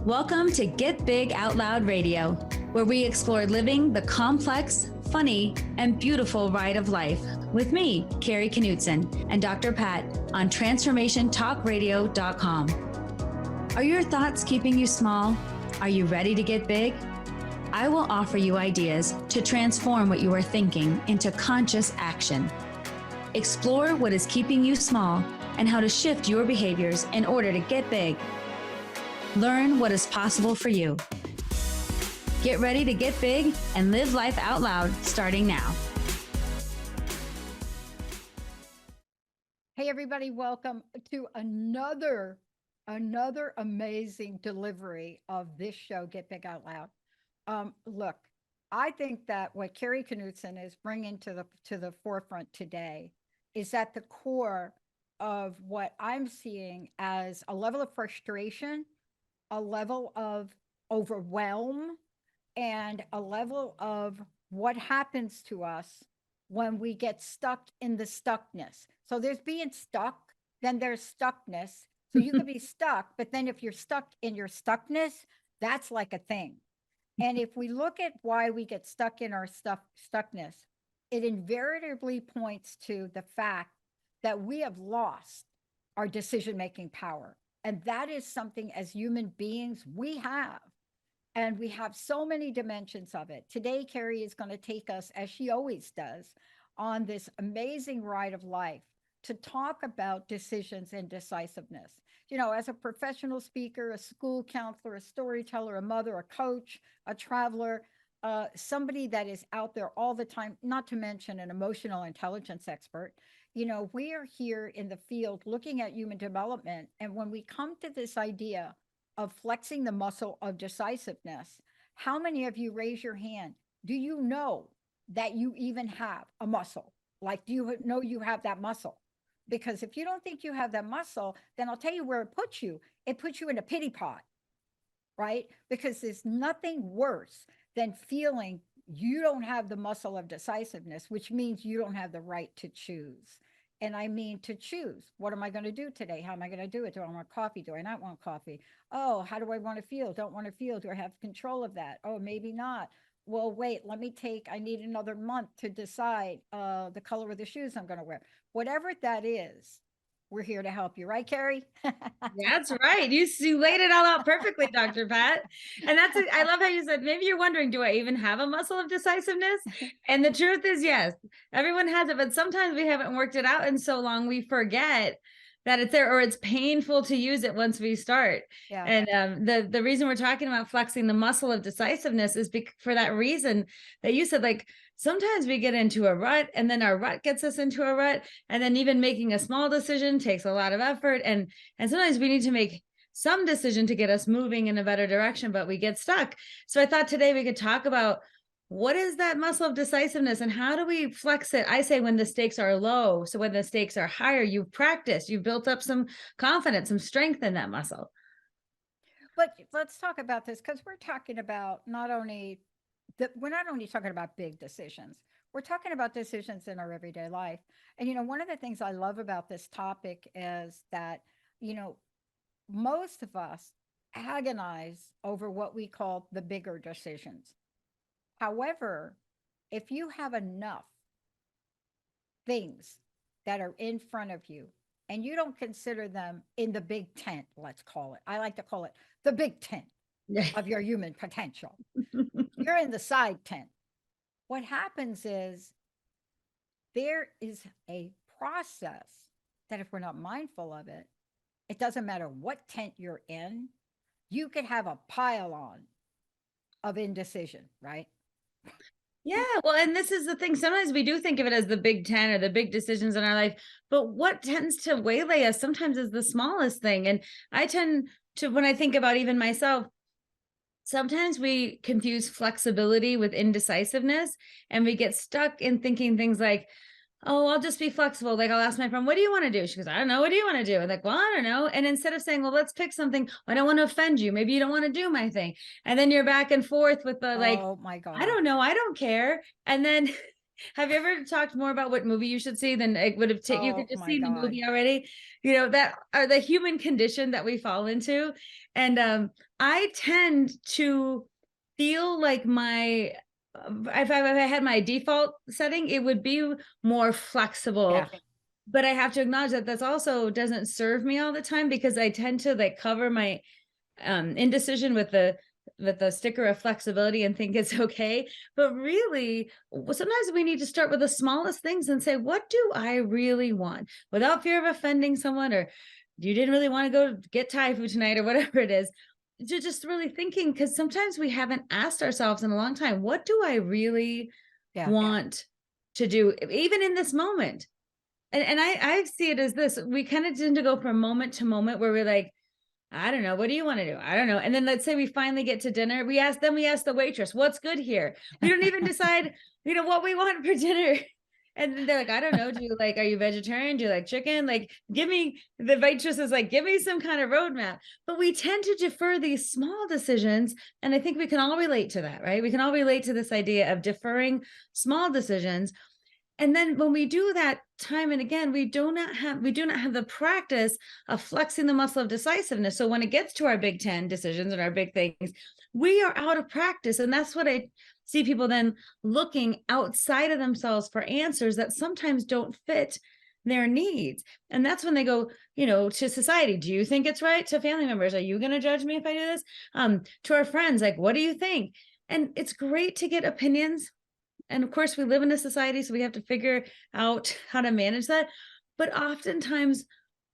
Welcome to Get Big Out Loud Radio, where we explore living the complex, funny, and beautiful ride of life with me, Kari Knutson, and Dr. Pat on TransformationTalkRadio.com. Are your thoughts keeping you small? Are you ready to get big? I will offer you ideas to transform what you are thinking into conscious action. Explore what is keeping you small and how to shift your behaviors in order to get big. Learn what is possible for you. Get ready to get big and live life out loud starting now. Hey everybody, welcome to another amazing delivery of this show, Get Big Out Loud. Look, I think that what Kari Knutson is bringing to the forefront today is at the core of what I'm seeing as a level of frustration, a level of overwhelm, and a level of what happens to us when we get stuck in the stuckness. So there's being stuck, then there's stuckness. So you could be stuck, but then if you're stuck in your stuckness, that's like a thing. And if we look at why we get stuck in our stuckness, it invariably points to the fact that we have lost our decision-making power. And that is something as human beings we have. And we have so many dimensions of it. Today, Kari is going to take us, as she always does, on this amazing ride of life to talk about decisions and decisiveness. You know, as a professional speaker, a school counselor, a storyteller, a mother, a coach, a traveler, somebody that is out there all the time, not to mention an emotional intelligence expert. You know, we are here in the field looking at human development. And when we come to this idea of flexing the muscle of decisiveness, how many of you raise your hand? Do you know that you even have a muscle? Like, do you know you have that muscle? Because if you don't think you have that muscle, then I'll tell you where it puts you. It puts you in a pity pot, right? Because there's nothing worse than feeling you don't have the muscle of decisiveness, which means you don't have the right to choose. And I mean to choose. What am I going to do today? How am I going to do it? Do I want coffee? Do I not want coffee? Oh, how do I want to feel? Don't want to feel. Do I have control of that? Oh, maybe not. Well, wait, I need another month to decide the color of the shoes I'm going to wear. Whatever that is, we're here to help you. Right, Kari? That's right. You laid it all out perfectly, Dr. Pat. And I love how you said, maybe you're wondering, do I even have a muscle of decisiveness? And the truth is, yes, everyone has it, but sometimes we haven't worked it out in so long, we forget that it's there, or it's painful to use it once we start. Yeah. And the reason we're talking about flexing the muscle of decisiveness is for that reason that you said, like, sometimes we get into a rut, and then our rut gets us into a rut. And then even making a small decision takes a lot of effort. And sometimes we need to make some decision to get us moving in a better direction, but we get stuck. So I thought today we could talk about, what is that muscle of decisiveness and how do we flex it? I say when the stakes are low. So when the stakes are higher, you've practiced, you've built up some confidence, some strength in that muscle. But let's talk about this, because we're talking about we're not only talking about big decisions, we're talking about decisions in our everyday life. And, you know, one of the things I love about this topic is that, you know, most of us agonize over what we call the bigger decisions. However, if you have enough things that are in front of you and you don't consider them in the big tent, let's call it, I like to call it the big tent of your human potential. You're in the side tent. What happens is there is a process that if we're not mindful of it, it doesn't matter what tent you're in, you could have a pile-on of indecision, right? Yeah, well, and this is the thing. Sometimes we do think of it as the big 10 or the big decisions in our life, but what tends to waylay us sometimes is the smallest thing. And I tend to, when I think about even myself, sometimes we confuse flexibility with indecisiveness, and we get stuck in thinking things like, oh, I'll just be flexible. Like I'll ask my friend, what do you want to do? She goes, I don't know. What do you want to do? I'm like, well, I don't know. And instead of saying, well, let's pick something, I don't want to offend you. Maybe you don't want to do my thing. And then you're back and forth with the like, Oh my I God. don't know. I don't care. And then have you ever talked more about what movie you should see than it would have you Oh could just my see the God. movie already? You know, that are the human condition that we fall into. And I tend to feel like my if I had my default setting, it would be more flexible. Yeah. But I have to acknowledge that that's also doesn't serve me all the time because I tend to like cover my indecision with the sticker of flexibility and think it's okay. But really, sometimes we need to start with the smallest things and say, what do I really want? Without fear of offending someone, or you didn't really want to go get Thai food tonight, or whatever it is. To just really thinking, because sometimes we haven't asked ourselves in a long time, what do I really Yeah. want to do, even in this moment? And I see it as this: we kind of tend to go from moment to moment where we're like, I don't know. What do you want to do? I don't know. And then let's say we finally get to dinner. We ask the waitress, what's good here? We don't even decide, what we want for dinner. And then they're like, I don't know. Are you vegetarian? Do you like chicken? Like, the waitress is like, give me some kind of roadmap. But we tend to defer these small decisions. And I think we can all relate to that, right? We can all relate to this idea of deferring small decisions. And then when we do that time and again, we do not have the practice of flexing the muscle of decisiveness. So when it gets to our big 10 decisions and our big things, we are out of practice. And that's what I see people then looking outside of themselves for answers that sometimes don't fit their needs. And that's when they go, to society, do you think it's right? To family members, are you going to judge me if I do this? To our friends, like, what do you think? And it's great to get opinions, and of course, we live in a society, so we have to figure out how to manage that. But oftentimes,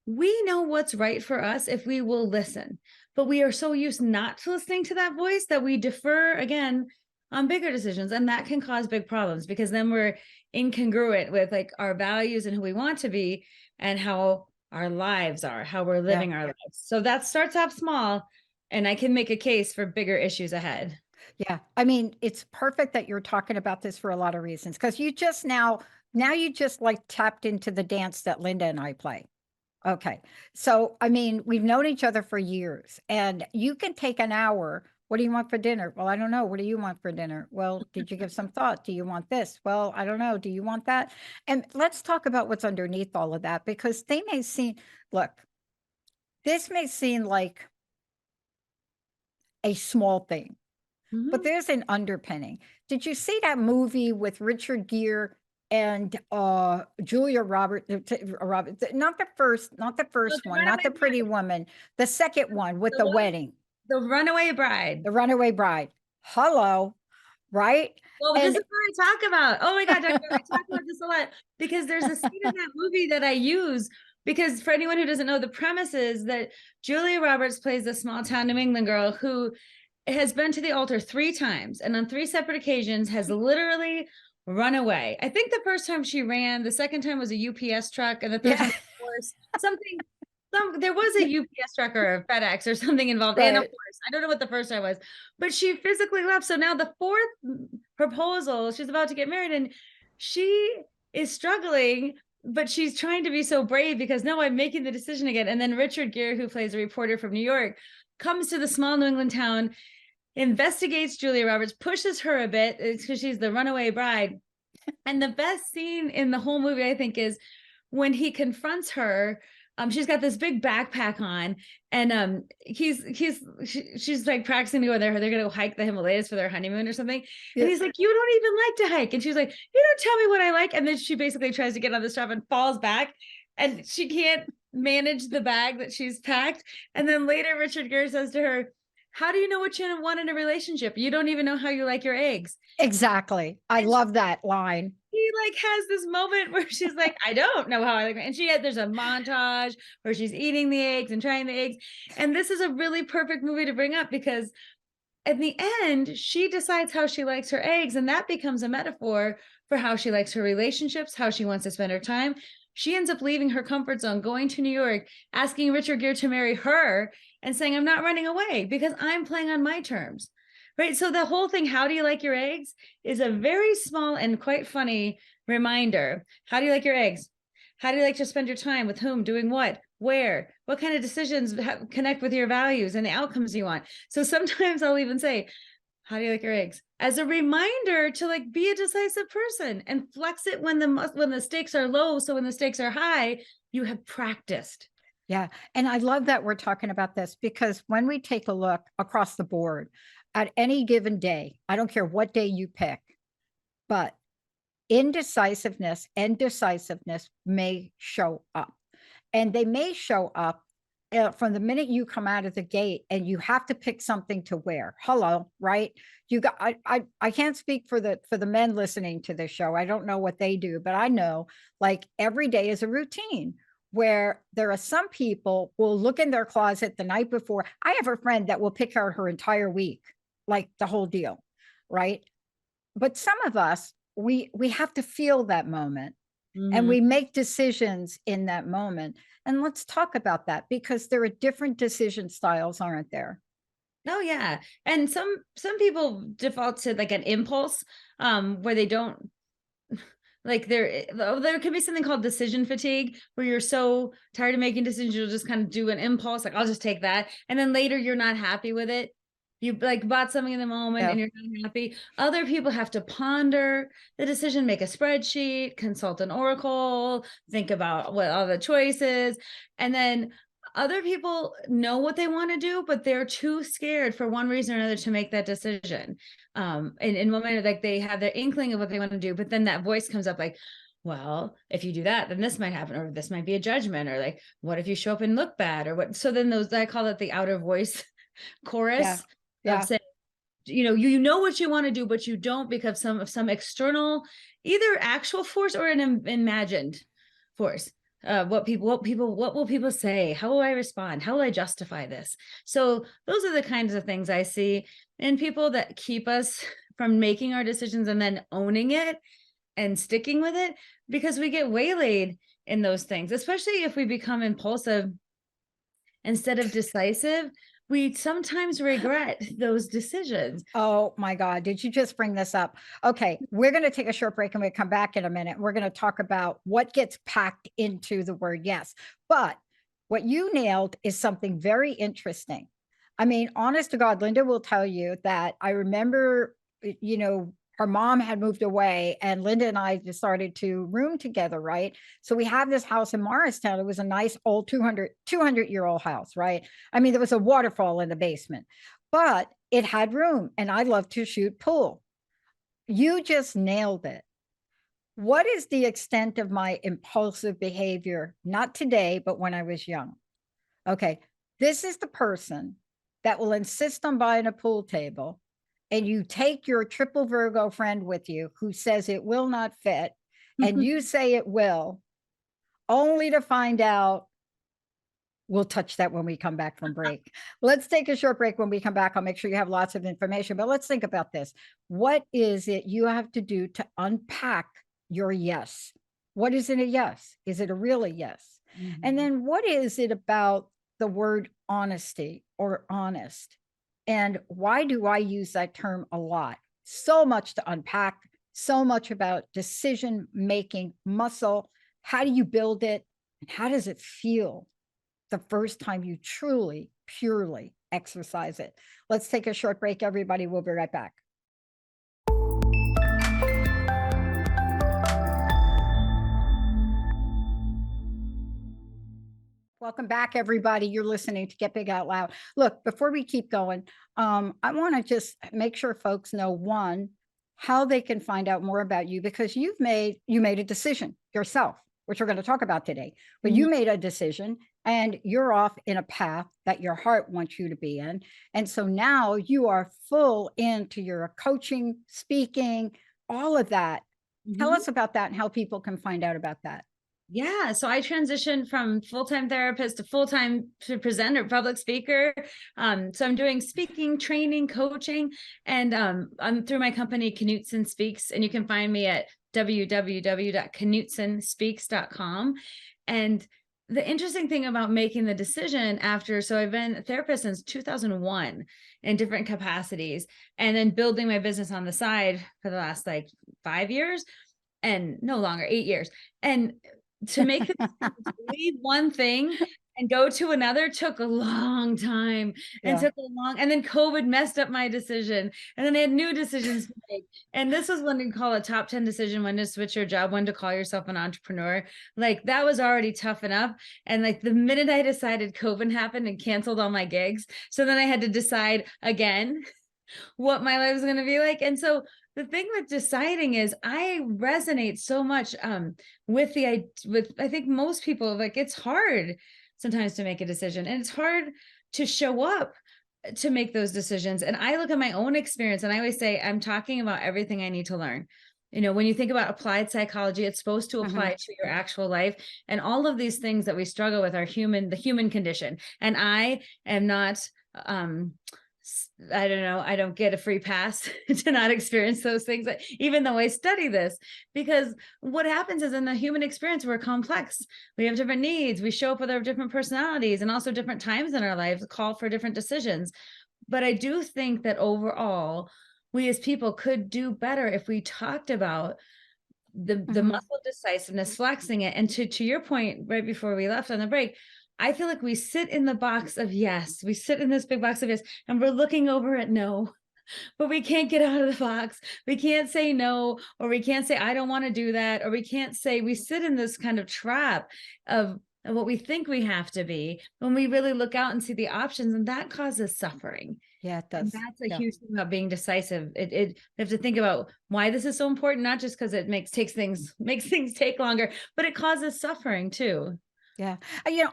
we know what's right for us if we will listen. But we are so used not to listening to that voice that we defer again on bigger decisions. And that can cause big problems because then we're incongruent with like our values and who we want to be and how our lives are, how we're Yeah. living our lives. So that starts off small, and I can make a case for bigger issues ahead. Yeah. I mean, it's perfect that you're talking about this for a lot of reasons because you just now you just like tapped into the dance that Linda and I play. Okay. So, I mean, we've known each other for years and you can take an hour. What do you want for dinner? Well, I don't know. What do you want for dinner? Well, did you give some thought? Do you want this? Well, I don't know. Do you want that? And let's talk about what's underneath all of that because look, this may seem like a small thing, but Mhm. there's an underpinning. Did you see that movie with Richard Gere and Julia Roberts? Not the So first the one, not the runaway Pretty Woman, the second one with The the one, wedding, the runaway bride. the Runaway Bride. Hello, right? Well, this And is what I talk about. Oh my God, Doctor, I talk about this a lot because there's a scene in that movie that I use because for anyone who doesn't know, the premise is that Julia Roberts plays a small town New England girl who has been to the altar 3 times and on 3 separate occasions has literally run away. I think the first time she ran, the second time was a UPS truck, and the third time, yeah, of course, there was a UPS truck or a FedEx or something involved. And of right. course, I don't know what the first time was, but she physically left. So now the fourth proposal, she's about to get married and she is struggling, but she's trying to be so brave because no, I'm making the decision again. And then Richard Gere, who plays a reporter from New York, comes to the small New England town, investigates Julia Roberts, pushes her a bit because she's the runaway bride. And the best scene in the whole movie, I think, is when he confronts her. She's got this big backpack on, and she's like practicing to go there. They're gonna go hike the Himalayas for their honeymoon or something. And Yeah, he's like, "You don't even like to hike," and she's like, "You don't tell me what I like." And then she basically tries to get on the stuff and falls back, and she can't manage the bag that she's packed. And then later, Richard Gere says to her, "How do you know what you want in a relationship? You don't even know how you like your eggs." exactly. I And she love that line. like has this moment where she's like, I don't know how I like it. And there's a montage where she's eating the eggs and trying the eggs. And this is a really perfect movie to bring up because at the end, she decides how she likes her eggs. And that becomes a metaphor for how she likes her relationships, how she wants to spend her time. She ends up leaving her comfort zone, going to New York, asking Richard Gere to marry her and saying, I'm not running away because I'm playing on my terms. Right. So the whole thing, how do you like your eggs, is a very small and quite funny reminder. How do you like your eggs? How do you like to spend your time, with whom, doing what, where, what kind of decisions connect with your values and the outcomes you want? So sometimes I'll even say, how do you like your eggs, as a reminder to like be a decisive person and flex it when the stakes are low. So when the stakes are high, you have practiced. Yeah. And I love that we're talking about this, because when we take a look across the board at any given day, I don't care what day you pick, but indecisiveness and decisiveness may show up. And they may show up from the minute you come out of the gate and you have to pick something to wear. Hello, right? You got I can't speak for the men listening to this show. I don't know what they do, but I know like every day is a routine where there are some people will look in their closet the night before. I have a friend that will pick out her entire week, like the whole deal, right? But some of us, we have to feel that moment, and Mhm. we make decisions in that moment. And let's talk about that, because there are different decision styles, aren't there? Oh yeah. And some people default to like an impulse, where they don't like there could be something called decision fatigue, where you're so tired of making decisions you'll just kind of do an impulse, like I'll just take that, and then later you're not happy with it. You like bought something in the moment Yeah. and you're not happy. Other people have to ponder the decision, make a spreadsheet, consult an oracle, think about what all the choices, and then other people know what they want to do, but they're too scared for one reason or another to make that decision. In one minute, like they have their inkling of what they want to do, but then that voice comes up like, well, if you do that, then this might happen, or this might be a judgment, or like, what if you show up and look bad, or what? So then those, I call it the outer voice Yeah. chorus of Yeah. saying, you know what you want to do, but you don't, because some external, either actual force or an imagined force. What will people say? How will I respond? How will I justify this? So those are the kinds of things I see in people that keep us from making our decisions and then owning it and sticking with it, because we get waylaid in those things, especially if we become impulsive instead of decisive. We sometimes regret those decisions. Oh my God. Did you just bring this up? Okay. We're going to take a short break and we'll come back in a minute. We're going to talk about what gets packed into the word yes. But what you nailed is something very interesting. I mean, honest to God, Linda will tell you that I remember, her mom had moved away and Linda and I decided to room together, right? So we have this house in Morristown. It was a nice old 200-year-old house, right? I mean, there was a waterfall in the basement, but it had room and I love to shoot pool. You just nailed it. What is the extent of my impulsive behavior? Not today, but when I was young. Okay, this is the person that will insist on buying a pool table, and you take your triple Virgo friend with you who says it will not fit, and you say it will, only to find out. We'll touch that when we come back from break. Let's take a short break. When we come back, I'll make sure you have lots of information, but let's think about this. What is it you have to do to unpack your yes? What is it a yes? Is it a really yes? And Mhm. then what is it about the word honesty or honest? And why do I use that term a lot? So much to unpack, so much about decision making muscle. How do you build it? And how does it feel the first time you truly, purely exercise it? Let's take a short break, everybody. We'll be right back. Welcome back, everybody. You're listening to Get Big Out Loud. Look, before we keep going, I want to just make sure folks know, one, how they can find out more about you, because you made a decision yourself, which we're going to talk about today. But Mhm. you made a decision and you're off in a path that your heart wants you to be in. And so now you are full into your coaching, speaking, all of that. Tell Mhm. us about that and how people can find out about that. Yeah, so I transitioned from full-time therapist to full-time to presenter, public speaker. So I'm doing speaking, training, coaching, and I'm through my company Knutson Speaks, and you can find me at www.knutsonspeaks.com. And the interesting thing about making the decision after, so I've been a therapist since 2001 in different capacities, and then building my business on the side for the last like 5 years, and no longer 8 years. And to make the decision to leave one thing and go to another took a long time, and Yeah. and then COVID messed up my decision. And then I had new decisions to make. And this was when we call a top 10 decision, when to switch your job, when to call yourself an entrepreneur. Like that was already tough enough. And like the minute I decided, COVID happened and canceled all my gigs. So then I had to decide again what my life is going to be like. And so the thing with deciding is I resonate so much with I think most people, like it's hard sometimes to make a decision, and it's hard to show up to make those decisions. And I look at my own experience, and I always say I'm talking about everything I need to learn. When you think about applied psychology, it's supposed to apply to your actual life. And all of these things that we struggle with are the human condition. And I am not I don't know, I don't get a free pass to not experience those things, even though I study this, because what happens is in the human experience, we're complex. We have different needs. We show up with our different personalities, and also different times in our lives call for different decisions. But I do think that overall, we as people could do better if we talked about the muscle of decisiveness, flexing it. And to your point, right before we left on the break, I feel like we sit in the box of yes, we sit in this big box of yes, and we're looking over at no, but we can't get out of the box. We can't say no, or we can't say, I don't want to do that. Or we can't say, we sit in this kind of trap of what we think we have to be when we really look out and see the options, and that causes suffering. Yeah, it And does. that's a Yeah. huge thing about being decisive. We have to think about why this is so important, not just because it makes things take longer, but it causes suffering too. Yeah.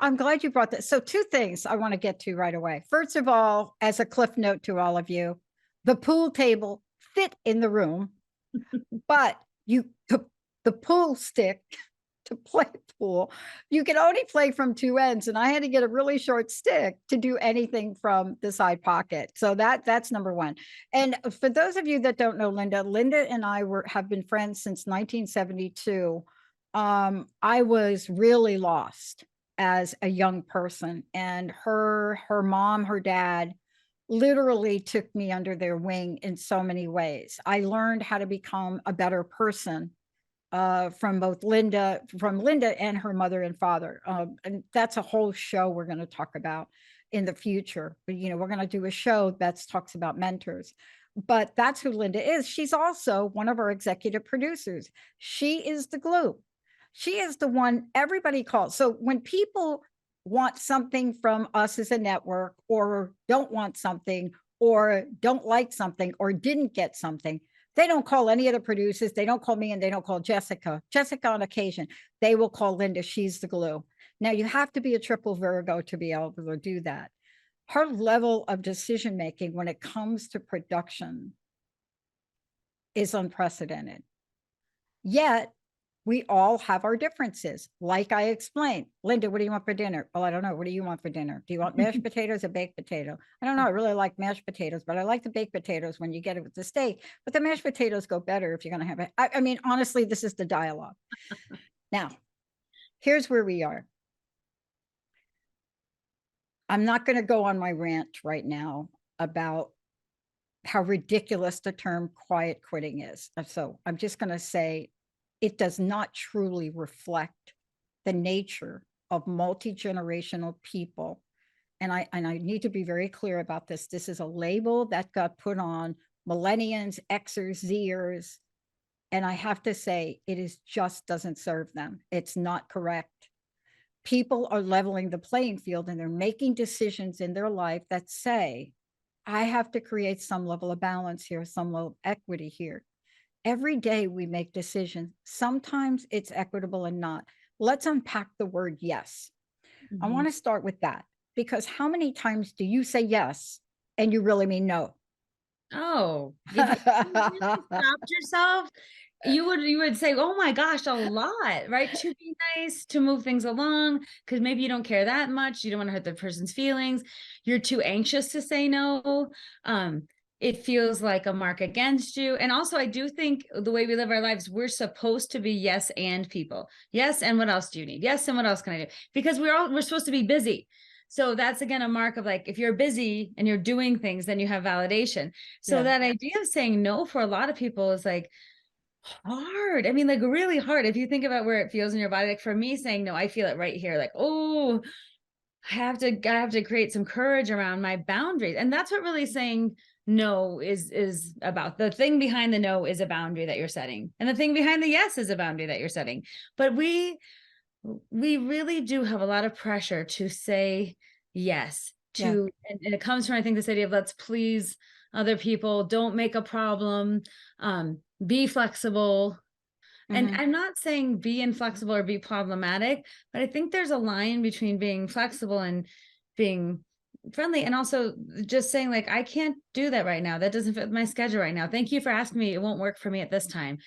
I'm glad you brought this. So two things I want to get to right away. First of all, as a cliff note to all of you, the pool table fit in the room, but the pool stick to play pool, you can only play from two ends. And I had to get a really short stick to do anything from the side pocket. So that's number one. And for those of you that don't know Linda and I have been friends since 1972. I was really lost as a young person, and her mom, her dad literally took me under their wing in so many ways. I learned how to become a better person from Linda and her mother and father. And that's a whole show we're going to talk about in the future. But, we're going to do a show that talks about mentors. But that's who Linda is. She's also one of our executive producers. She is the glue. She is the one everybody calls. So when people want something from us as a network, or don't want something, or don't like something, or didn't get something, they don't call any of the producers. They don't call me, and they don't call Jessica. Jessica on occasion. They will call Linda. She's the glue. Now, you have to be a triple Virgo to be able to do that. Her level of decision making when it comes to production is unprecedented. Yet, we all have our differences. Like I explained, Linda, what do you want for dinner? Well, I don't know. What do you want for dinner? Do you want mashed potatoes or baked potato? I don't know. I really like mashed potatoes, but I like the baked potatoes when you get it with the steak. But the mashed potatoes go better if you're going to have it. I mean, honestly, this is the dialogue. Now, here's where we are. I'm not going to go on my rant right now about how ridiculous the term quiet quitting is. So I'm just going to say it does not truly reflect the nature of multi-generational people. And I need to be very clear about this. This is a label that got put on millennials, Xers, Zers. And I have to say, just doesn't serve them. It's not correct. People are leveling the playing field, and they're making decisions in their life that say, I have to create some level of balance here, some level of equity here. Every day we make decisions. Sometimes it's equitable and not. Let's unpack the word yes. I want to start with that, because how many times do you say yes and you really mean no? Oh, if you stopped yourself, you would say, oh my gosh, a lot, right? To be nice, to move things along, because maybe you don't care that much. You don't want to hurt the person's feelings. You're too anxious to say no. it feels like a mark against you. And also, I do think the way we live our lives, we're supposed to be yes and people. Yes, and what else do you need? Yes, and what else can I do? Because we're supposed to be busy. So that's again a mark of like, if you're busy and you're doing things, then you have validation. So Yeah. that idea of saying no for a lot of people is like hard. I mean, like really hard. If you think about where it feels in your body, like for me saying no, I feel it right here. Like, oh, I have to create some courage around my boundaries. And that's what really saying no is about. The thing behind the no is a boundary that you're setting. And the thing behind the yes is a boundary that you're setting. But we really do have a lot of pressure to say yes Yeah. to, and it comes from, I think, this idea of let's please other people, don't make a problem, be flexible. And Mhm. I'm not saying be inflexible or be problematic, but I think there's a line between being flexible and being friendly, and also just saying like, I can't do that right now, that doesn't fit my schedule right now, thank you for asking me, it won't work for me at this time.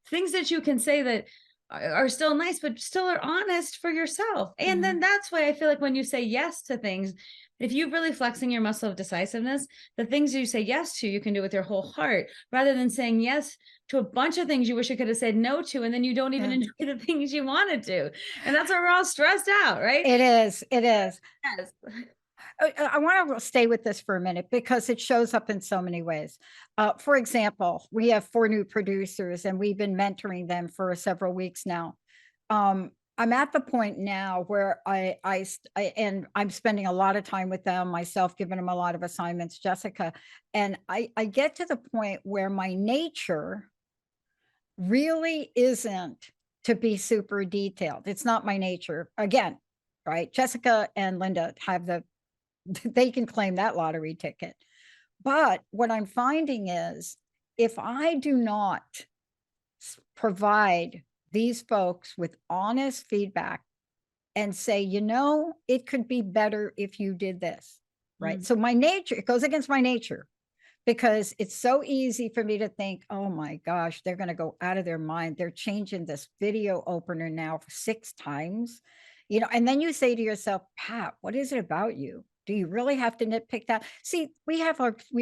Things that you can say that are still nice but still are honest for yourself. And then that's why I feel like when you say yes to things, if you're really flexing your muscle of decisiveness, the things you say yes to, you can do with your whole heart, rather than saying yes to a bunch of things you wish you could have said no to, and then you don't even Yeah. enjoy the things you wanted to. And that's why we're all stressed out, right? It is. It is. Yes. I want to stay with this for a minute because it shows up in so many ways. For example, we have 4 new producers and we've been mentoring them for several weeks now. I'm at the point now where and I'm spending a lot of time with them myself, giving them a lot of assignments, Jessica, and I get to the point where my nature really isn't to be super detailed. It's not my nature. Again, right? Jessica and Linda have they can claim that lottery ticket. But what I'm finding is if I do not provide these folks with honest feedback and say, it could be better if you did this, right? So my nature, it goes against my nature because it's so easy for me to think, oh my gosh, they're going to go out of their mind. They're changing this video opener now 6 times, and then you say to yourself, Pat, what is it about you? Do you really have to nitpick that? See, we have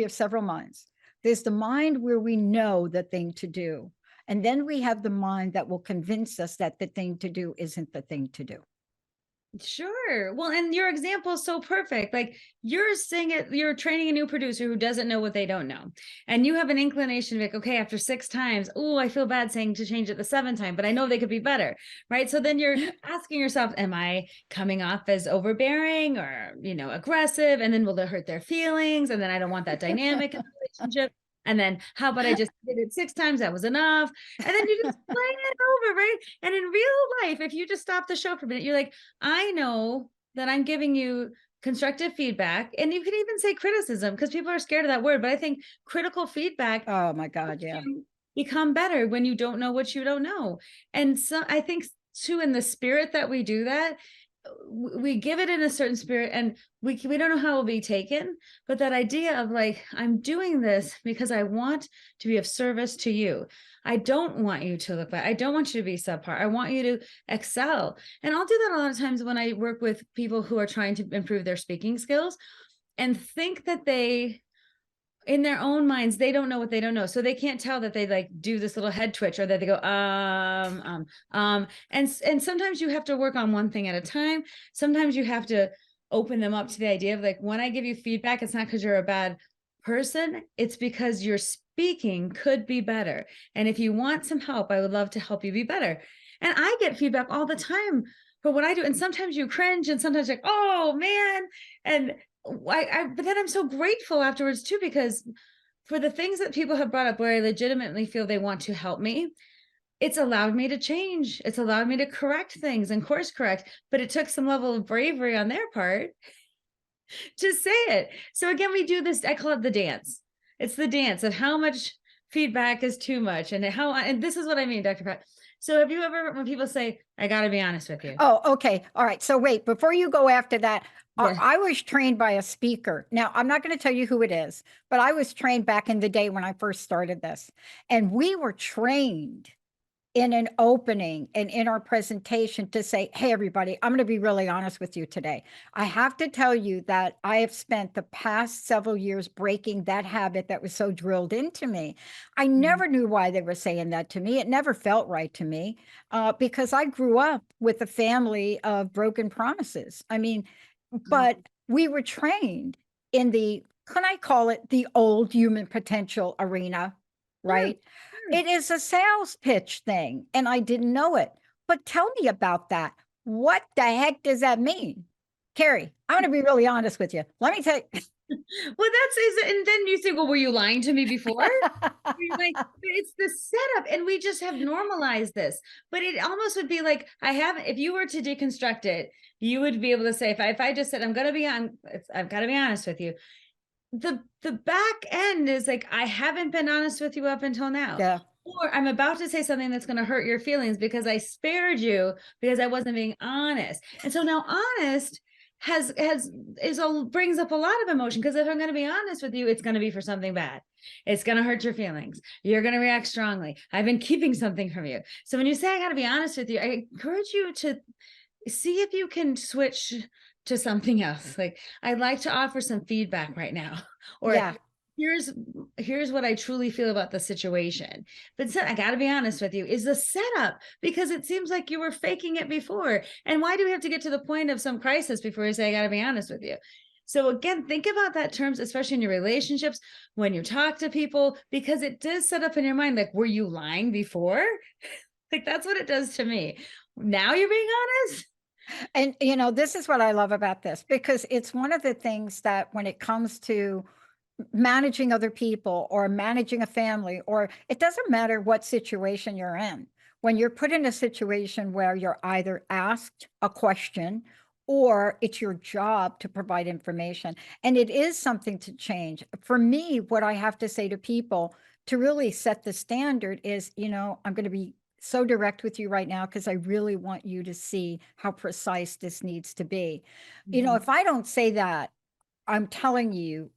several minds. There's the mind where we know the thing to do. And then we have the mind that will convince us that the thing to do isn't the thing to do. Sure. Well, and your example is so perfect. Like you're training a new producer who doesn't know what they don't know. And you have an inclination of like, okay, after 6 times, oh, I feel bad saying to change it the 7th time, but I know they could be better. Right. So then you're asking yourself, am I coming off as overbearing or, aggressive? And then will it hurt their feelings? And then I don't want that dynamic in the relationship. And then how about I just did it 6 times? That was enough. And then you just play it over, right? And in real life, if you just stop the show for a minute, you're like, I know that I'm giving you constructive feedback, and you can even say criticism because people are scared of that word. But I think critical feedback Oh my God. Yeah. become better when you don't know what you don't know. And so I think too, in the spirit that we do that, we give it in a certain spirit, and we don't know how it will be taken, but that idea of like, I'm doing this because I want to be of service to you. I don't want you to look bad. I don't want you to be subpar. I want you to excel. And I'll do that a lot of times when I work with people who are trying to improve their speaking skills and think that they, in their own minds, they don't know what they don't know. So they can't tell that they like do this little head twitch, or that they go, and sometimes you have to work on one thing at a time. Sometimes you have to open them up to the idea of like, when I give you feedback, it's not because you're a bad person. It's because your speaking could be better. And if you want some help, I would love to help you be better. And I get feedback all the time for what I do. And sometimes you cringe, and sometimes like, oh man. And but then I'm so grateful afterwards too, because for the things that people have brought up where I legitimately feel they want to help me, it's allowed me to change. It's allowed me to correct things and course correct, but it took some level of bravery on their part to say it. So again, we do this, I call it the dance. It's the dance of how much feedback is too much, and and this is what I mean, Dr. Pat. So have you ever, when people say, I got to be honest with you. Oh, okay. All right. So wait, before you go after that, Yeah. I was trained by a speaker. Now, I'm not going to tell you who it is, but I was trained back in the day when I first started this. And we were trained in an opening and in our presentation to say, hey, everybody, I'm going to be really honest with you today. I have to tell you that I have spent the past several years breaking that habit that was so drilled into me. I never knew why they were saying that to me. It never felt right to me because I grew up with a family of broken promises. I mean, but we were trained in the, can I call it the old human potential arena, Yeah, right? sure. It is a sales pitch thing, and I didn't know it. But tell me about that. What the heck does that mean? Kari, I'm going to be really honest with you. Let me tell you. Well, that's is, and then you say, well, were you lying to me before? You're like, but it's the setup, and we just have normalized this. But it almost would be like, I haven't. If you were to deconstruct it, you would be able to say, if I just said, I'm gonna be on, I've got to be honest with you. The back end is like, I haven't been honest with you up until now. Yeah. Or I'm about to say something that's going to hurt your feelings because I spared you because I wasn't being honest. And so now honest brings up a lot of emotion, because if I'm going to be honest with you, it's going to be for something bad. It's going to hurt your feelings. You're going to react strongly. I've been keeping something from you. So when you say I got to be honest with you, I encourage you to see if you can switch to something else. Like, I'd like to offer some feedback right now, or Yeah. here's what I truly feel about the situation. But so, I got to be honest with you, is the setup, because it seems like you were faking it before. And why do we have to get to the point of some crisis before we say, I got to be honest with you? So again, think about that terms, especially in your relationships, when you talk to people, because it does set up in your mind, like, were you lying before? Like, that's what it does to me. Now you're being honest. And, this is what I love about this, because it's one of the things that when it comes to managing other people or managing a family, or it doesn't matter what situation you're in, when you're put in a situation where you're either asked a question or it's your job to provide information, and it is something to change. For me, what I have to say to people to really set the standard is, I'm going to be so direct with you right now because I really want you to see how precise this needs to be. If I don't say that, I'm telling you,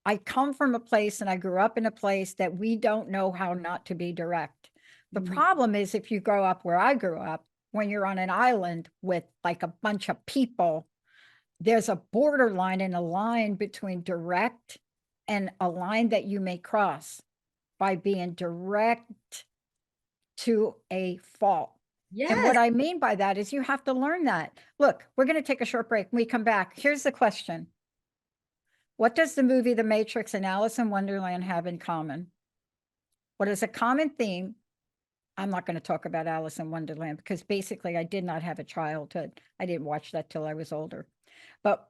I come from a place and I grew up in a place that we don't know how not to be direct. The problem is if you grow up where I grew up, when you're on an island with like a bunch of people, there's a borderline and a line between direct and a line that you may cross by being direct to a fault. And Yes. what I mean by that is you have to learn that. Look, we're going to take a short break. When we come back, here's the question. What does the movie The Matrix and Alice in Wonderland have in common? What is a common theme? I'm not going to talk about Alice in Wonderland because basically I did not have a childhood. I didn't watch that till I was older. But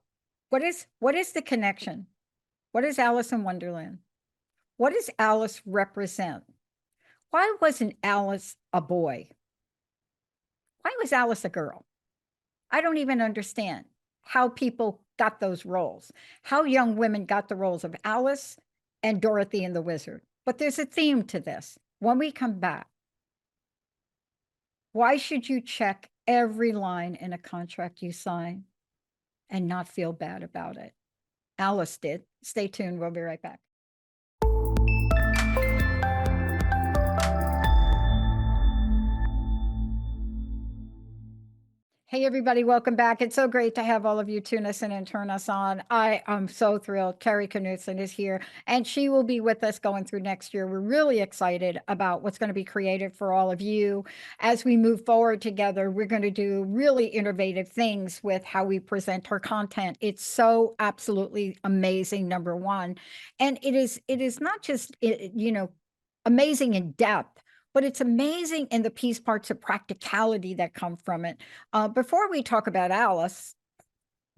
what is the connection? What is Alice in Wonderland? What does Alice represent? Why wasn't Alice a boy? Why was Alice a girl? I don't even understand how people got those roles, how young women got the roles of Alice and Dorothy and the Wizard. But there's a theme to this. When we come back, why should you check every line in a contract you sign and not feel bad about it? Alice did. Stay tuned. We'll be right back. Hey, everybody, welcome back. It's so great to have all of you tune us in and turn us on. I am so thrilled. Kari Knutson is here, and she will be with us going through next year. We're really excited about what's going to be created for all of you. As we move forward together, we're going to do really innovative things with how we present our content. It's so absolutely amazing, number one. And it is not just, amazing in depth, but it's amazing in the piece parts of practicality that come from it. Before we talk about Alice,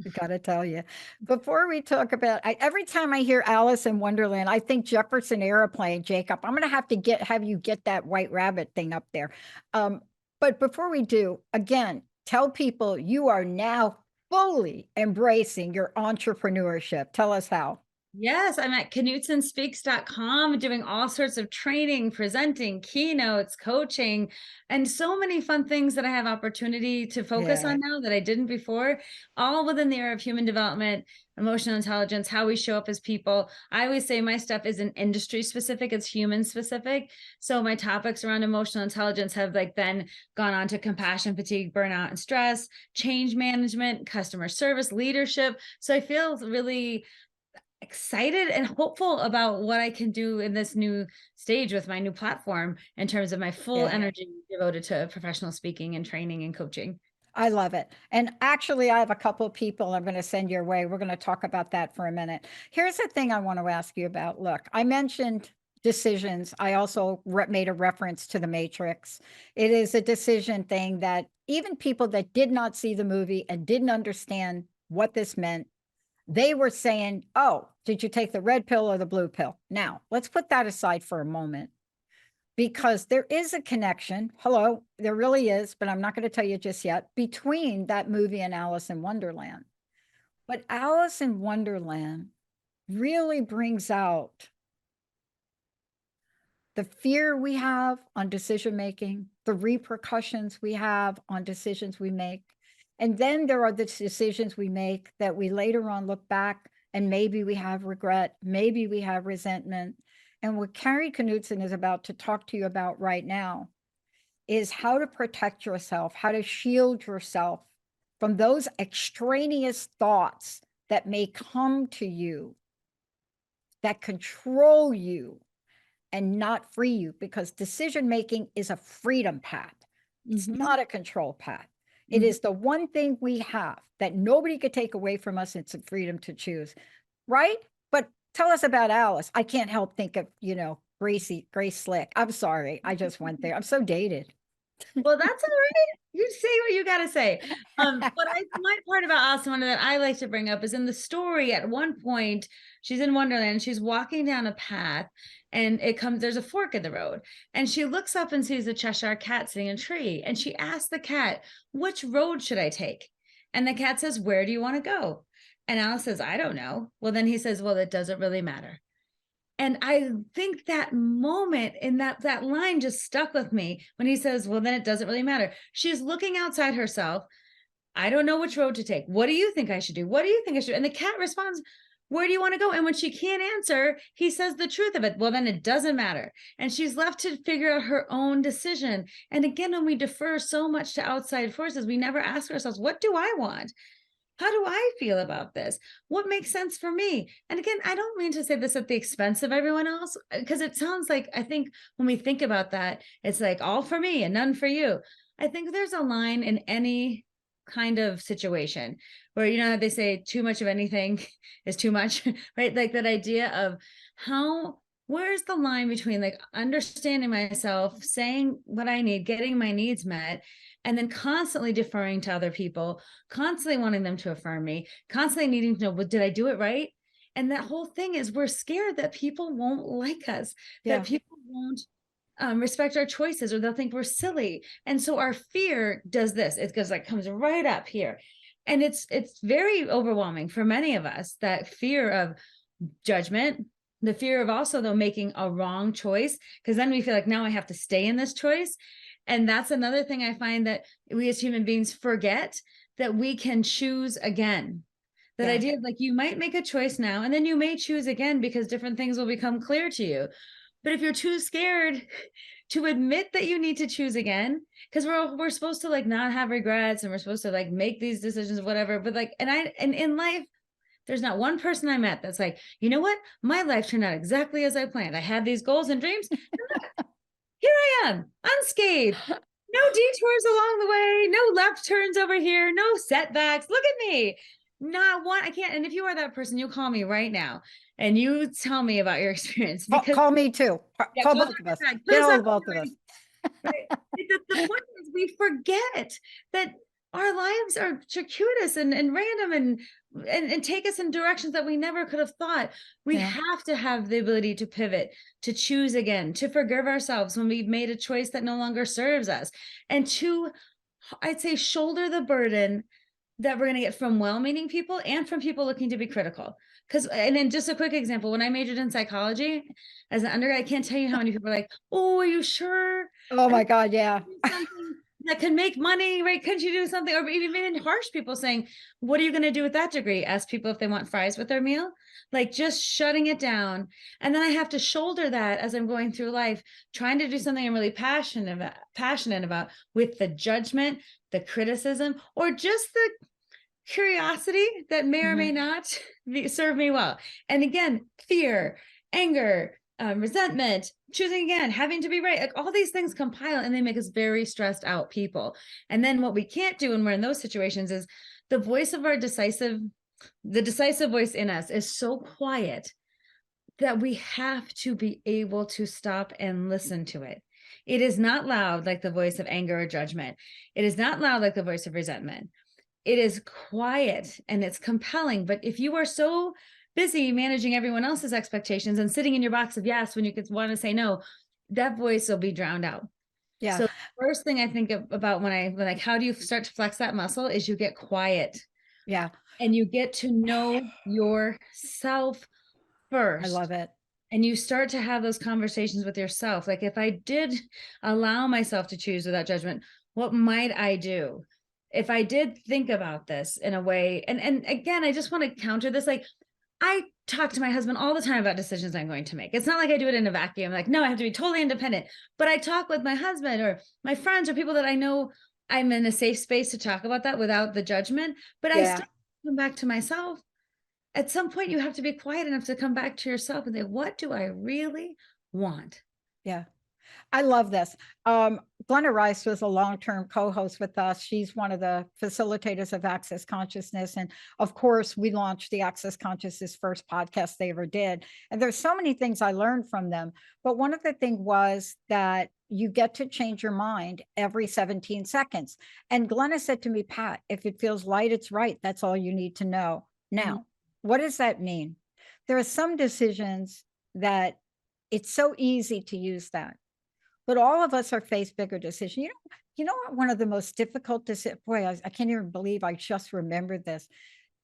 I gotta tell you, before we talk about, every time I hear Alice in Wonderland, I think Jefferson Airplane, Jacob. I'm gonna have to have you get that white rabbit thing up there. But before we do, again, tell people you are now fully embracing your entrepreneurship. Tell us how. Yes, I'm at knutsonspeaks.com doing all sorts of training, presenting, keynotes, coaching, and so many fun things that I have opportunity to focus Yeah. on now that I didn't before, all within the area of human development, emotional intelligence, how we show up as people. I always say my stuff isn't industry specific, it's human specific. So my topics around emotional intelligence have like then gone on to compassion, fatigue, burnout, and stress, change management, customer service, leadership. So I feel really excited and hopeful about what I can do in this new stage with my new platform in terms of my full Yeah. energy devoted to professional speaking and training and coaching. I love it. And actually, I have a couple of people I'm going to send your way. We're going to talk about that for a minute. Here's the thing I want to ask you about. Look, I mentioned decisions. I also made a reference to the Matrix. It is a decision thing that even people that did not see the movie and didn't understand what this meant, they were saying, oh, did you take the red pill or the blue pill? Now, let's put that aside for a moment because there is a connection. Hello, there really is, but I'm not going to tell you just yet, between that movie and Alice in Wonderland. But Alice in Wonderland really brings out the fear we have on decision making, the repercussions we have on decisions we make. And then there are the decisions we make that we later on look back and maybe we have regret, maybe we have resentment. And what Kari Knutson is about to talk to you about right now is how to protect yourself, how to shield yourself from those extraneous thoughts that may come to you that control you and not free you, because decision making is a freedom path. It's not a control path. It is the one thing we have that nobody could take away from us. It's a freedom to choose, right? But tell us about Alice. I can't help think of, Grace Slick. I'm sorry. I just went there. I'm so dated. Well, that's all right. You say what you got to say. My part about Alice in Wonderland that I like to bring up is in the story. At one point, she's in Wonderland. She's walking down a path, and there's a fork in the road, and she looks up and sees a Cheshire cat sitting in a tree, and she asks the cat, "Which road should I take?" And the cat says, "Where do you want to go?" And Alice says, "I don't know." Well, then he says, "Well, it doesn't really matter." And I think that moment in that line just stuck with me when he says, "Well, then it doesn't really matter." She's looking outside herself. "I don't know which road to take. What do you think I should do? What do you think I should do?" And the cat responds, "Where do you want to go?" And when she can't answer, he says the truth of it. "Well, then it doesn't matter." And she's left to figure out her own decision. And again, when we defer so much to outside forces, we never ask ourselves, what do I want? How do I feel about this? What makes sense for me? And again, I don't mean to say this at the expense of everyone else, because it sounds like, I think when we think about that, it's like all for me and none for you. I think there's a line in any kind of situation where, how they say too much of anything is too much, right? Like that idea of where's the line between like understanding myself, saying what I need, getting my needs met, and then constantly deferring to other people, constantly wanting them to affirm me, constantly needing to know, well, did I do it right? And that whole thing is we're scared that people won't like us, that people won't respect our choices, or they'll think we're silly. And so our fear does this. It goes like, comes right up here. And it's very overwhelming for many of us, that fear of judgment, the fear of also though making a wrong choice, because then we feel like now I have to stay in this choice. And that's another thing I find that we as human beings forget, that we can choose again. That idea of like, you might make a choice now and then you may choose again because different things will become clear to you. But if you're too scared to admit that you need to choose again, because we're supposed to like not have regrets and we're supposed to like make these decisions, whatever. But like, and in life, there's not one person I met that's like, you know what? My life turned out exactly as I planned. I had these goals and dreams. Here I am, unscathed. No detours along the way, no left turns over here, no setbacks. Look at me. Not one. I can't. And if you are that person, you call me right now and you tell me about your experience. Because Call me too. Call both of us. Get hold of both of us. Right. The point is we forget that our lives are circuitous and random and take us in directions that we never could have thought. We have to have the ability to pivot, to choose again, to forgive ourselves when we've made a choice that no longer serves us, and to, I'd say, shoulder the burden that we're going to get from well-meaning people and from people looking to be critical. And then just a quick example, when I majored in psychology as an undergrad, I can't tell you how many people are like, "Oh, are you sure?" Oh my God, yeah. that can make money, right? Couldn't you do something? Or even harsh people saying, what are you going to do with that degree? Ask people if they want fries with their meal. Like just shutting it down. And then I have to shoulder that as I'm going through life, trying to do something I'm really passionate about with the judgment, the criticism, or just the curiosity that may or may not serve me well. And again, fear, anger, resentment, choosing again, having to be right, like all these things compile and they make us very stressed out people. And then what we can't do when we're in those situations is the voice of the decisive voice in us is so quiet that we have to be able to stop and listen to it. It is not loud like the voice of anger or judgment. It is not loud like the voice of resentment. It is quiet and it's compelling. But if you are so busy managing everyone else's expectations and sitting in your box of yes when you could want to say no, that voice will be drowned out. Yeah. So the first thing I think about when like, how do you start to flex that muscle is you get quiet. Yeah. And you get to know yourself first. I love it. And you start to have those conversations with yourself. Like if I did allow myself to choose without judgment, what might I do? If I did think about this in a way, and again, I just want to counter this. Like I talk to my husband all the time about decisions I'm going to make. It's not like I do it in a vacuum. Like, no, I have to be totally independent. But I talk with my husband or my friends or people that I know I'm in a safe space to talk about that without the judgment. But I still come back to myself. At some point, you have to be quiet enough to come back to yourself and say, what do I really want? Yeah. I love this. Glenna Rice was a long-term co-host with us. She's one of the facilitators of Access Consciousness. And of course, we launched the Access Consciousness first podcast they ever did. And there's so many things I learned from them. But one of the things was that you get to change your mind every 17 seconds. And Glenna said to me, Pat, if it feels light, it's right. That's all you need to know. Now, what does that mean? There are some decisions that it's so easy to use that. But all of us are faced bigger decisions. You know what? One of the most difficult decisions, boy, I can't even believe I just remembered this.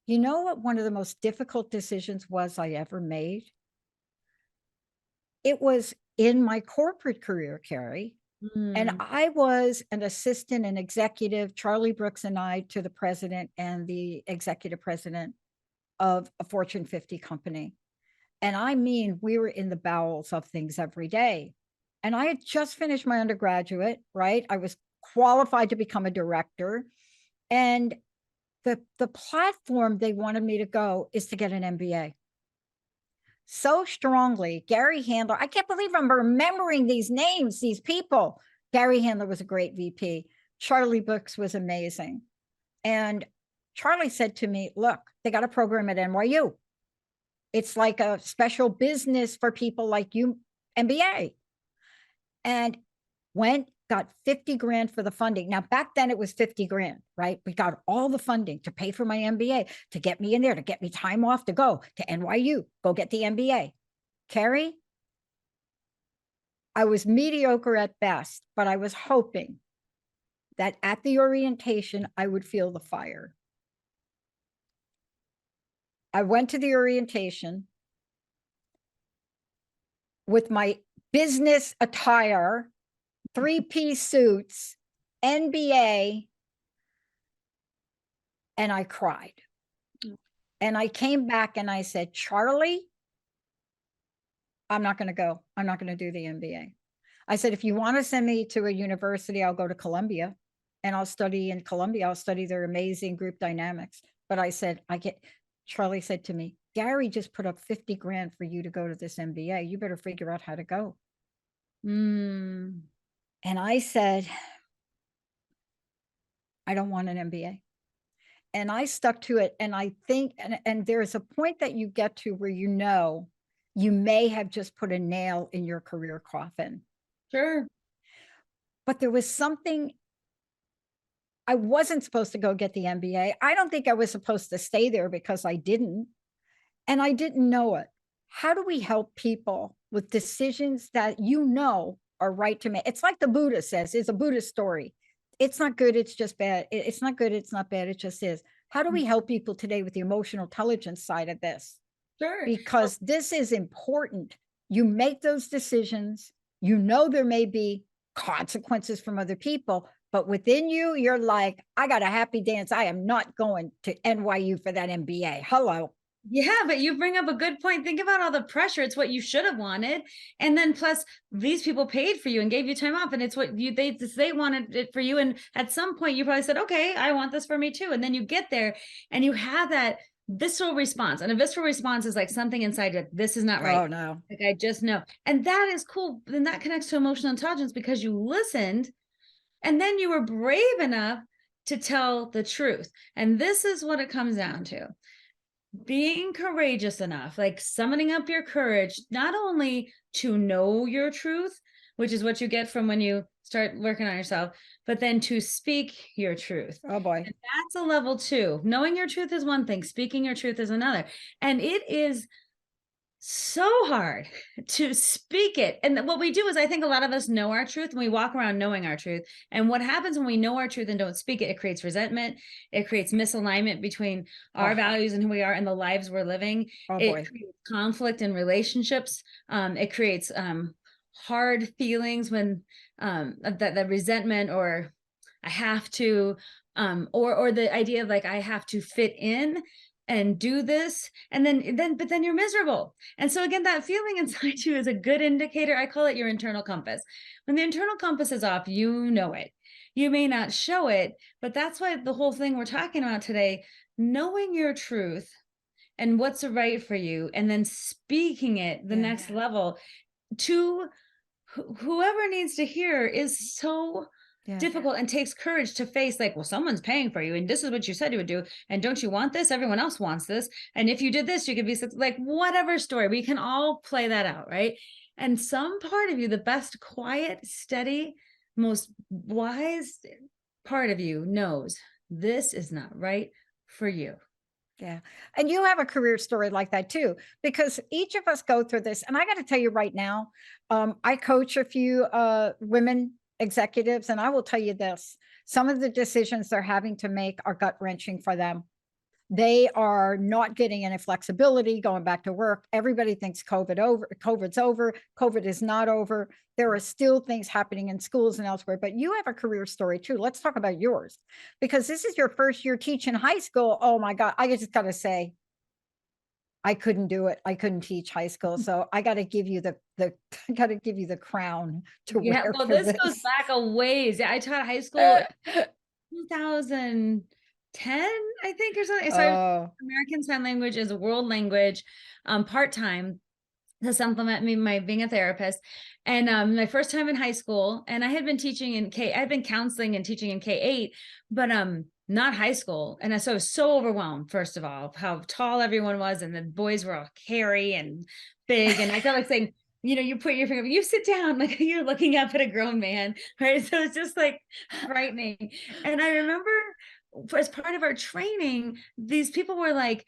You know what? One of the most difficult decisions was I ever made? It was in my corporate career, Kari. And I was an assistant and executive, Charlie Brooks and I, to the president and the executive president of a Fortune 50 company. And I mean, we were in the bowels of things every day. And I had just finished my undergraduate, right? I was qualified to become a director. And the platform they wanted me to go is to get an MBA. So strongly, Gary Handler, I can't believe I'm remembering these names, these people. Gary Handler was a great VP. Charlie Brooks was amazing. And Charlie said to me, look, they got a program at NYU. It's like a special business for people like you, MBA. And went, got 50 grand for the funding. Now, back then it was 50 grand, right? We got all the funding to pay for my MBA, to get me in there, to get me time off to go to NYU, go get the MBA. Kari, I was mediocre at best, but I was hoping that at the orientation, I would feel the fire. I went to the orientation with my business attire, 3-piece suits, NBA, and I cried. And I came back and I said, Charlie, I'm not going to go. I'm not going to do the MBA. I said, if you want to send me to a university, I'll go to Columbia and I'll study in Columbia. I'll study their amazing group dynamics. But I said, Charlie said to me, Gary just put up 50 grand for you to go to this MBA. You better figure out how to go. And I said, I don't want an MBA. And I stuck to it. And I think, and there's a point that you get to where you know you may have just put a nail in your career coffin. Sure. But there was something, I wasn't supposed to go get the MBA. I don't think I was supposed to stay there because I didn't. And I didn't know it. How do we help people with decisions that you know are right to make? It's like the Buddha says, it's a Buddhist story. It's not good, it's just bad. It's not good, it's not bad, it just is. How do we help people today with the emotional intelligence side of this? Sure. Because this is important. You make those decisions, you know there may be consequences from other people, but within you, you're like, I got a happy dance. I am not going to NYU for that MBA. Hello. Yeah, but you bring up a good point. Think about all the pressure. It's what you should have wanted. And then plus these people paid for you and gave you time off. And it's what they wanted it for you. And at some point you probably said, okay, I want this for me too. And then you get there and you have that visceral response. And a visceral response is like something inside you, this is not right. Oh no. Like I just know. And that is cool. Then that connects to emotional intelligence because you listened and then you were brave enough to tell the truth. And this is what it comes down to. Being courageous enough, like summoning up your courage, not only to know your truth, which is what you get from when you start working on yourself, but then to speak your truth. Oh boy. And that's a level 2. Knowing your truth is one thing, speaking your truth is another. And it is so hard to speak it. And what we do is I think a lot of us know our truth and we walk around knowing our truth. And what happens when we know our truth and don't speak it, it creates resentment. It creates misalignment between our values and who we are and the lives we're living. It creates conflict in relationships. It creates hard feelings when that resentment or I have to, or the idea of like, I have to fit in and do this, and but then you're miserable. And so again, that feeling inside you is a good indicator. I call it your internal compass. When the internal compass is off, you know it. You may not show it, but that's why the whole thing we're talking about today, knowing your truth and what's right for you, and then speaking it the next level to whoever needs to hear is so difficult and takes courage to face like, well, someone's paying for you and this is what you said you would do. And don't you want this? Everyone else wants this. And if you did this, you could be like, whatever story, we can all play that out. Right. And some part of you, the best, quiet, steady, most wise part of you knows this is not right for you. Yeah. And you have a career story like that too, because each of us go through this. And I got to tell you right now, I coach a few women executives, and I will tell you this, some of the decisions they're having to make are gut wrenching for them. They are not getting any flexibility going back to work. Everybody thinks COVID's over. COVID is not over. There are still things happening in schools and elsewhere, but you have a career story too. Let's talk about yours, because this is your first year teaching high school. Oh my God. I just got to say, I couldn't do it. I couldn't teach high school. So I got to give you I got to give you the crown to wear. Well, this goes back a ways. Yeah, I taught high school 2010, I think, or something. So American Sign Language is a world language, part-time, to supplement me my being a therapist. And my first time in high school, and I had been teaching in I'd been counseling and teaching in K-8, but not high school. And so I was so overwhelmed, first of all, how tall everyone was, and the boys were all hairy and big. And I felt like saying, you put your finger, you sit down, like you're looking up at a grown man, right? So it's just like frightening. And I remember as part of our training, these people were like,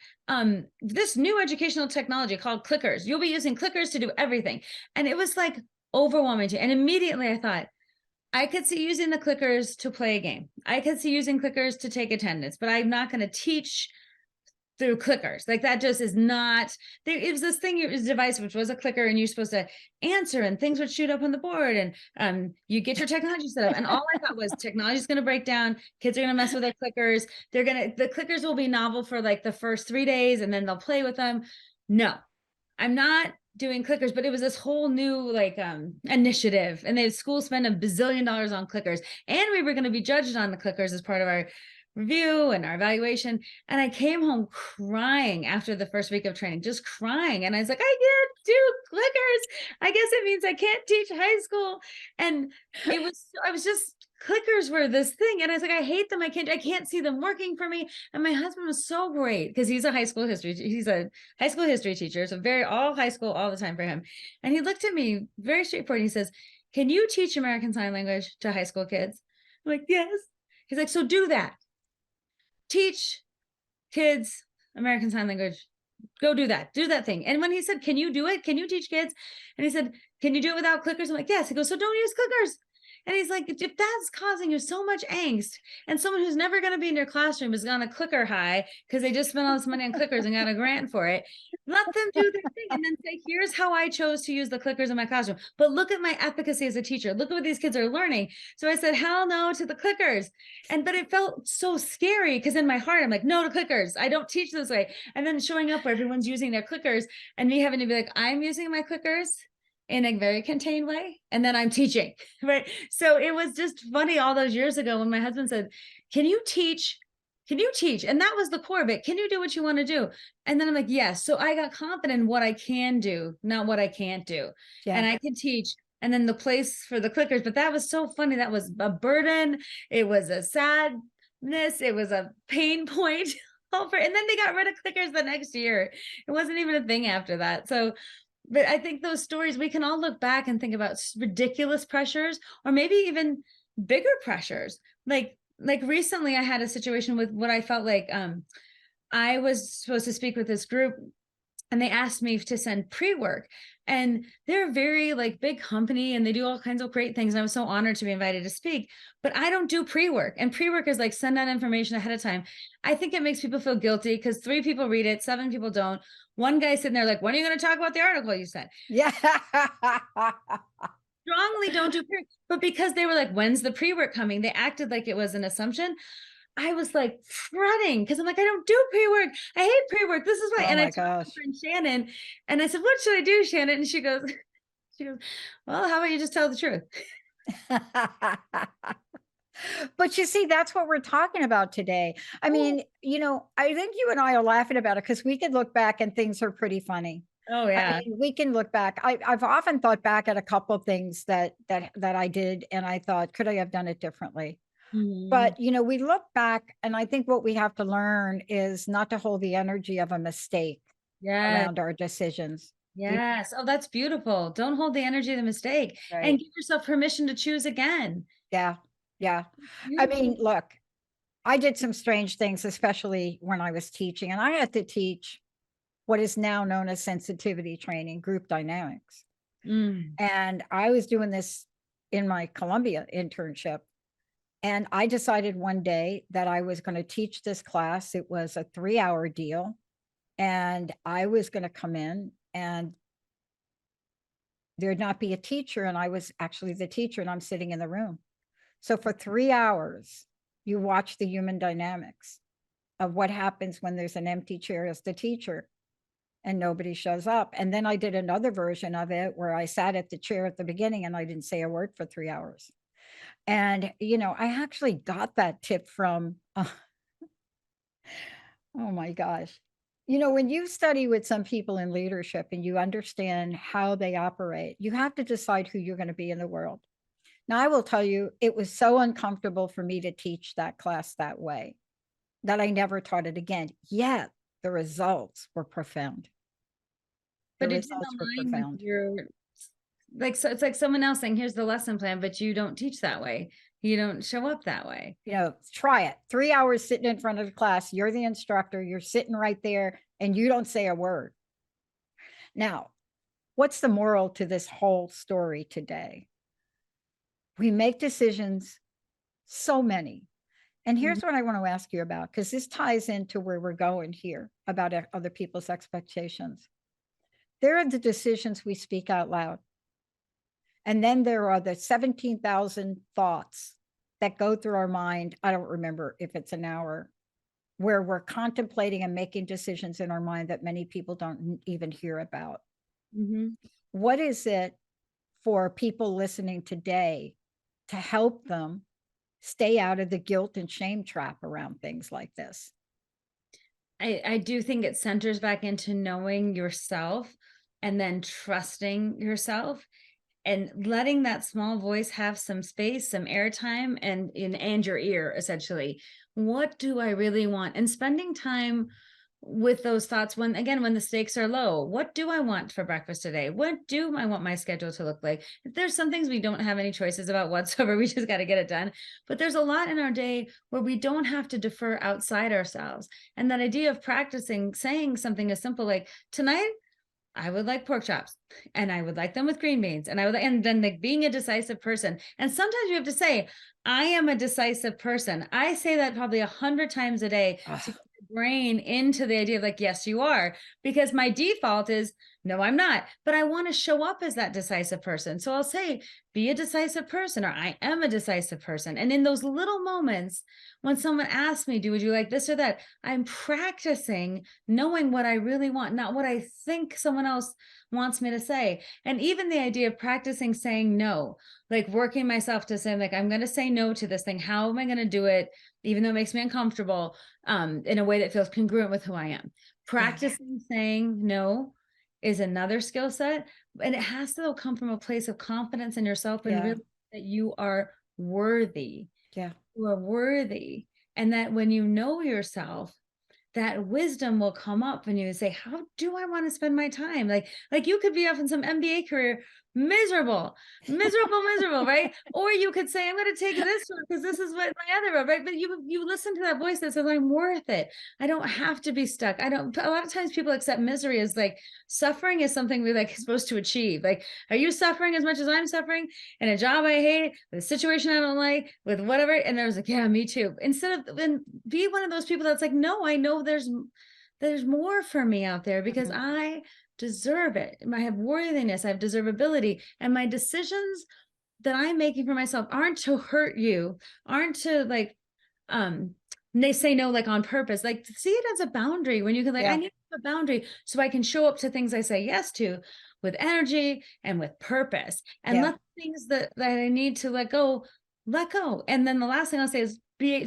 this new educational technology called clickers, you'll be using clickers to do everything. And it was like overwhelming to, and immediately I thought, I could see using the clickers to play a game. I could see using clickers to take attendance, but I'm not going to teach through clickers. Like that just is not there. It was this thing, it was a device which was a clicker, and you're supposed to answer and things would shoot up on the board, and you get your technology set up. And all I thought was technology is going to break down, kids are going to mess with their clickers, the clickers will be novel for like the first 3 days and then they'll play with them. No, I'm not doing clickers. But it was this whole new like initiative, and the school spent $1 bazillion on clickers, and we were going to be judged on the clickers as part of our review and our evaluation. And I came home crying after the first week of training, just crying. And I was like, I can't do clickers. I guess it means I can't teach high school. And I was just, clickers were this thing. And I was like, I hate them. I can't see them working for me. And my husband was so great, because he's a high school history teacher. So all high school, all the time for him. And he looked at me very straightforward. He says, can you teach American Sign Language to high school kids? I'm like, yes. He's like, so do that. Teach kids American Sign Language. Go do that thing. And when he said, can you do it? Can you teach kids? And he said, can you do it without clickers? I'm like, yes. He goes, so don't use clickers. And he's like, if that's causing you so much angst, and someone who's never going to be in your classroom is on a clicker high because they just spent all this money on clickers and got a grant for it, let them do their thing and then say, here's how I chose to use the clickers in my classroom. But look at my efficacy as a teacher. Look at what these kids are learning. So I said, hell no to the clickers. But it felt so scary because in my heart, I'm like, no to clickers. I don't teach this way. And then showing up where everyone's using their clickers and me having to be like, I'm using my clickers in a very contained way. And then I'm teaching, right? So it was just funny all those years ago when my husband said, can you teach? Can you teach? And that was the core of it. Can you do what you want to do? And then I'm like, yes. So I got confident in what I can do, not what I can't do. Yeah. And I can teach. And then the place for the clickers, but that was so funny. That was a burden. It was a sadness. It was a pain point. And then they got rid of clickers the next year. It wasn't even a thing after that. So, but I think those stories, we can all look back and think about ridiculous pressures, or maybe even bigger pressures. Like recently I had a situation with what I felt like I was supposed to speak with this group, and they asked me to send pre-work, and they're a very like big company and they do all kinds of great things. And I was so honored to be invited to speak, but I don't do pre-work, and pre-work is like send out information ahead of time. I think it makes people feel guilty because 3 people read it, 7 people don't. One guy sitting there like, when are you going to talk about the article you said? Yeah. Strongly don't do pre, but because they were like, when's the pre-work coming? They acted like it was an assumption. I was like fretting because I'm like, I don't do pre-work. I hate pre-work. This is why. Oh And I my told my gosh. friend Shannon, and I said, what should I do, Shannon? And she goes, well, how about you just tell the truth? But you see, that's what we're talking about today. I mean, I think you and I are laughing about it because we could look back and things are pretty funny. Oh I yeah. mean, we can look back. I've often thought back at a couple of things that I did, and I thought, could I have done it differently? Mhm. But we look back, and I think what we have to learn is not to hold the energy of a mistake Yes. around our decisions. Yes. Oh, that's beautiful. Don't hold the energy of the mistake, and Right. give yourself permission to choose again. Yeah. Yeah. I Beautiful. mean, look, I did some strange things, especially when I was teaching, and I had to teach what is now known as sensitivity training, group dynamics. Mm. And I was doing this in my Columbia internship. And I decided one day that I was going to teach this class. It was a 3-hour deal. And I was going to come in and there'd not be a teacher. And I was actually the teacher, and I'm sitting in the room. So for 3 hours, you watch the human dynamics of what happens when there's an empty chair as the teacher and nobody shows up. And then I did another version of it where I sat at the chair at the beginning and I didn't say a word for 3 hours. And, I actually got that tip from, oh my gosh. When you study with some people in leadership and you understand how they operate, you have to decide who you're going to be in the world. Now, I will tell you, it was so uncomfortable for me to teach that class that way that I never taught it again. Yet the results were profound. The But it didn't results were align with profound. your, like, so it's like someone else saying, here's the lesson plan, but you don't teach that way. You don't show up that way. Try it. 3 hours sitting in front of the class. You're the instructor. You're sitting right there and you don't say a word. Now, what's the moral to this whole story today? We make decisions, so many. And here's Mhm. what I want to ask you about, because this ties into where we're going here about other people's expectations. There are the decisions we speak out loud. And then there are the 17,000 thoughts that go through our mind. I don't remember if it's an hour, where we're contemplating and making decisions in our mind that many people don't even hear about. Mhm. What is it for people listening today to help them stay out of the guilt and shame trap around things like this? I do think it centers back into knowing yourself and then trusting yourself and letting that small voice have some space, some airtime, and your ear, essentially. What do I really want? And spending time with those thoughts when, again, when the stakes are low. What do I want for breakfast today? What do I want my schedule to look like? There's some things we don't have any choices about whatsoever. We just got to get it done. But there's a lot in our day where we don't have to defer outside ourselves. And that idea of practicing saying something as simple like, tonight I would like pork chops, and I would like them with green beans, and and then like being a decisive person. And sometimes you have to say, I am a decisive person. I say that probably 100 times a day to get the brain into the idea of like, yes, you are, because my default is, no, I'm not, but I want to show up as that decisive person. So I'll say, be a decisive person, or I am a decisive person. And in those little moments, when someone asks me, would you like this or that? I'm practicing knowing what I really want, not what I think someone else wants me to say. And even the idea of practicing saying no, like working myself to say, like, I'm going to say no to this thing. How am I going to do it? Even though it makes me uncomfortable, in a way that feels congruent with who I am. Practicing saying no is another skill set, and it has to come from a place of confidence in yourself and really that you are worthy. You are worthy. And that when you know yourself, that wisdom will come up and you say, how do I want to spend my time? Like you could be off in some MBA career, miserable, right? Or you could say, I'm going to take this one because this is what my other road, right? But you listen to that voice that says, I'm worth it. I don't have to be stuck. A lot of times people accept misery as like suffering is something we're like supposed to achieve. Like, are you suffering as much as I'm suffering in a job I hate, with a situation I don't like, with whatever? And there's like, yeah, me too. Instead of then be one of those people that's like, no, I know there's more for me out there because I deserve it. I have worthiness, I have deservability, and my decisions that I'm making for myself aren't to hurt you, aren't to like, they say no, like on purpose, like see it as a boundary when you can like, I need a boundary so I can show up to things I say yes to with energy and with purpose, and let things that I need to let go. And then the last thing I'll say is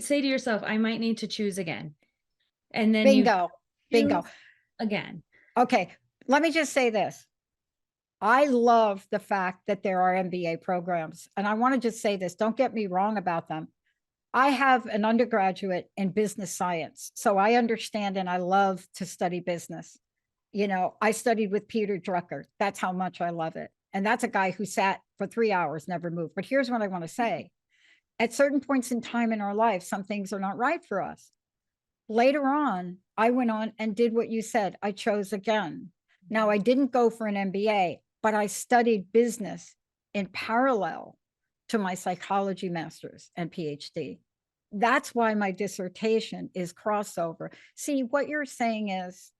say to yourself, I might need to choose again. And then bingo again. Okay. Let me just say this. I love the fact that there are MBA programs, and I want to just say this, don't get me wrong about them. I have an undergraduate in business science, so I understand and I love to study business. You know, I studied with Peter Drucker. That's how much I love it. And that's a guy who sat for 3 hours, never moved. But here's what I want to say. At certain points in time in our life, some things are not right for us. Later on, I went on and did what you said. I chose again. Now, I didn't go for an MBA, but I studied business in parallel to my psychology master's and PhD. That's why my dissertation is crossover. See, what you're saying is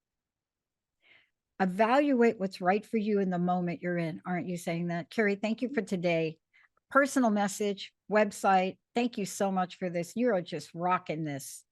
evaluate what's right for you in the moment you're in. Aren't you saying that? Kari, thank you for today. Personal message, website. Thank you so much for this. You're just rocking this.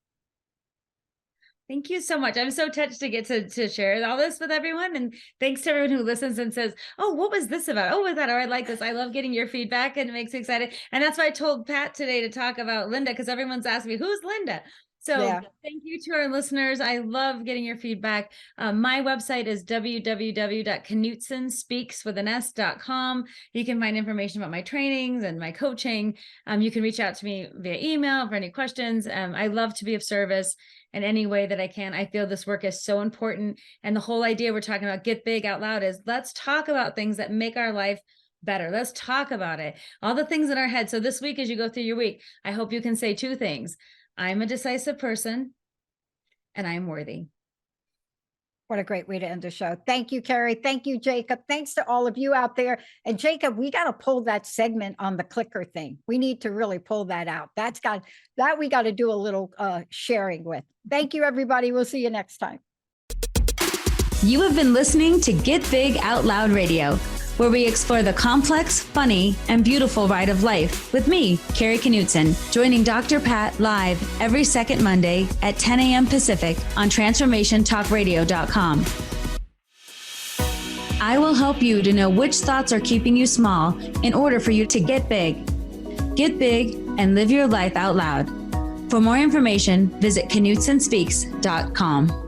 Thank you so much. I'm so touched to get to share all this with everyone. And thanks to everyone who listens and says, oh, what was this about? Oh, was that? Or I like this. I love getting your feedback and it makes me excited. And that's why I told Pat today to talk about Linda, because everyone's asking me, who's Linda? So thank you to our listeners. I love getting your feedback. My website is www.knutsonspeaks.com. You can find information about my trainings and my coaching. You can reach out to me via email for any questions. I love to be of service in any way that I can. I feel this work is so important. And the whole idea we're talking about Get Big Out Loud is let's talk about things that make our life better. Let's talk about it. All the things in our head. So this week, as you go through your week, I hope you can say 2 things. I'm a decisive person and I'm worthy. What a great way to end the show. Thank you, Kari. Thank you, Jacob. Thanks to all of you out there. And Jacob, we got to pull that segment on the clicker thing. We need to really pull that out. We got to do a little sharing with. Thank you, everybody. We'll see you next time. You have been listening to Get Big Out Loud Radio, where we explore the complex, funny, and beautiful ride of life with me, Kari Knutson, joining Dr. Pat live every second Monday at 10 a.m. Pacific on TransformationTalkRadio.com. I will help you to know which thoughts are keeping you small in order for you to get big. Get big and live your life out loud. For more information, visit KnutsonSpeaks.com.